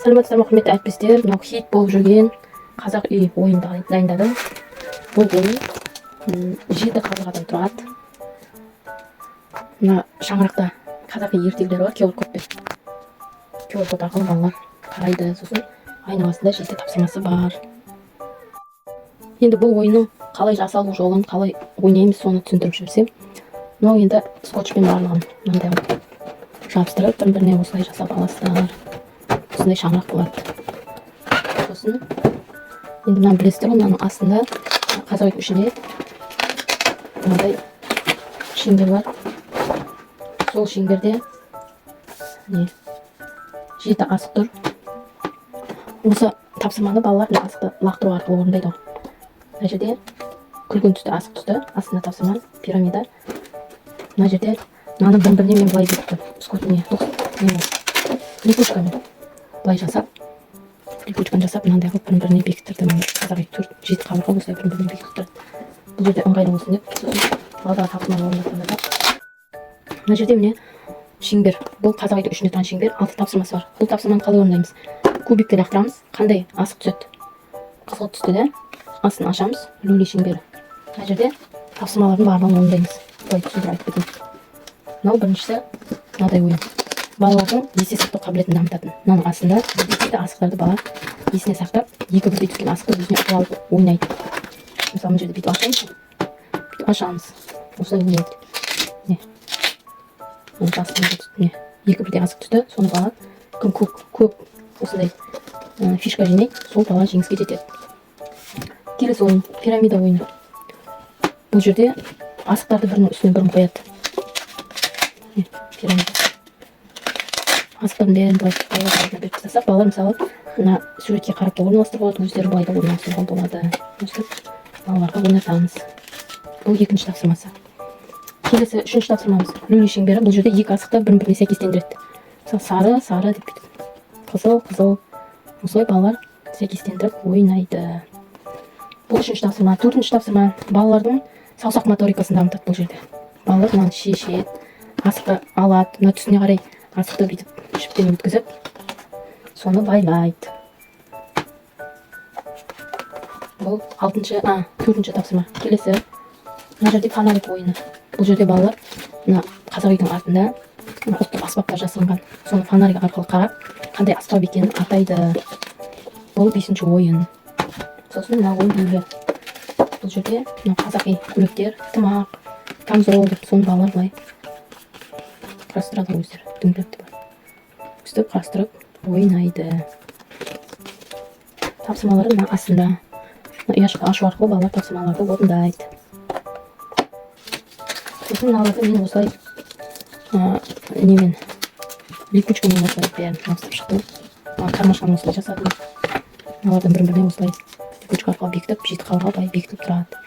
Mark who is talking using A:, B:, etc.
A: Сәлеметсіздер ме құрметті әріптестер, мынау хит болып жүрген қазақ үй ойынды дайындадым. Бұл ойын 7 қабырғадан тұрады. Мына шаңырақта қазақи ертегілер бар, QR код арқылы балалар қарайды. Сосын айналасында 7 тапсырмасы бар. Енді бұл ойынның қалай жасалу жолын, қалай ойнаймыз, соны түсіндіріп жіберсем. Мынау енді скотчпен барлығын мынандай жабыстырып, бір-біріне осылай жасап аласыздар. Осындай шаңырақ болады. Сосын енді мынаны білесіздер ғой, мынаның астында қазақ үй ішінде мынандай шеңбер бар. Сол шеңберде 7 асық тұр. Осы тапсырманы балалар асықты лақтыру арқылы орындайды. Мына жерде күлгін түсті асық түсті, астында тапсырма пирамида. Мына жерде мынаны бір-біріне мен былай бекіттім. Скотіне липучкамен былай жасап, мынандай қылып бір-біріне бекіттірдім. Қазақ үй 4-7 қабырға осылай бір-біріне бекіттірді. Бұл жерде ыңғайлы болсын деп, балаларға тапсырма орындатқанда. Мына жерде міне шеңбер. Бұл қазақ үйдің ішінде тұрған шеңбер, 6 тапсырмасы бар. Бұл тапсырманы қалай орындаймыз? Кубикті лақтырамыз, қандай асық түседі? Қызғылт түсті де, астын ашамыз, люли шеңбері. Мына жерде тапсырмалардың барлығын орындаймыз. Былай түсіндіріп айтып кетейін. Мынау біріншісі мынадай ойын. Балалардың есте сақтау қабілетін дамытатын. Мынаның астында есте асықтарды бала есіне сақтап, екі бірдей түскен асықты өзіне ұтып алып ойнайды. Мысалы, мына жерде бүйтіп ашамыз. Бүйтіп ашамыз. Осылай ойнайды. Екі бірдей асық түсті, соны бала кім көп осындай фишка жинайды, сол бала жеңіске жетеді. Келесі ойын пирамида ойыны. Бұл жерде асықтарды бірінің үстіне бірін қояды. Пирамида. Асықтардың бәрін былай балаларға беріп тастасақ, балалар мысалы мына суретке қарап та орналастыруға болады, өздері былай да орналастыруға болады. Осылай балаларға ойнатамыз. Бұл екінші тапсырмасы. Келесі үшінші тапсырмамыз люли шеңбері. Бұл жерде екі асықты бір-біріне сәйкестендіреді. Мысалы сары деп кетеді. Қызыл. Осылай балалар сәйкестендіріп ойнайды. Бұл үшінші тапсырма. Төртінші тапсырма балалардың саусақ моторикасын дамытады бұл жерде. Балалар мынаны шешеді, асықты алады, мына түсіне қарай асықты бүйтіп жіптен өткізіп, соны байлайды. Бұл төртінші тапсырма. Келесі мына жерде фонарик ойыны. Бұл жерде балалар мына қазақ үйдің артында ұлттық аспаптар жасалынған. Соны фонарик арқылы қарап, қандай аспап екенін атайды. Бұл бесінші ойын. Сосын мына ойын үйлі. Бұл жерде қазақи көйлектер, тымақ, камзол деп соны балалар былай құрастырады өздері. Дөңгелекті бар. Өстіп құрастырып ойнайды. Тапсырмалары мына астында. Ұяшқа ашу арқылы балалар тапсырмаларды орындайды. Сосын мыналарды мен осылай липучкамен осылай бәрін жабыстырып шықтым. Кармашканы осылай жасадым. Мыналардан бір-біріне осылай липучка арқылы бекітіп, 7 қабырға былай бекітіп тұрады.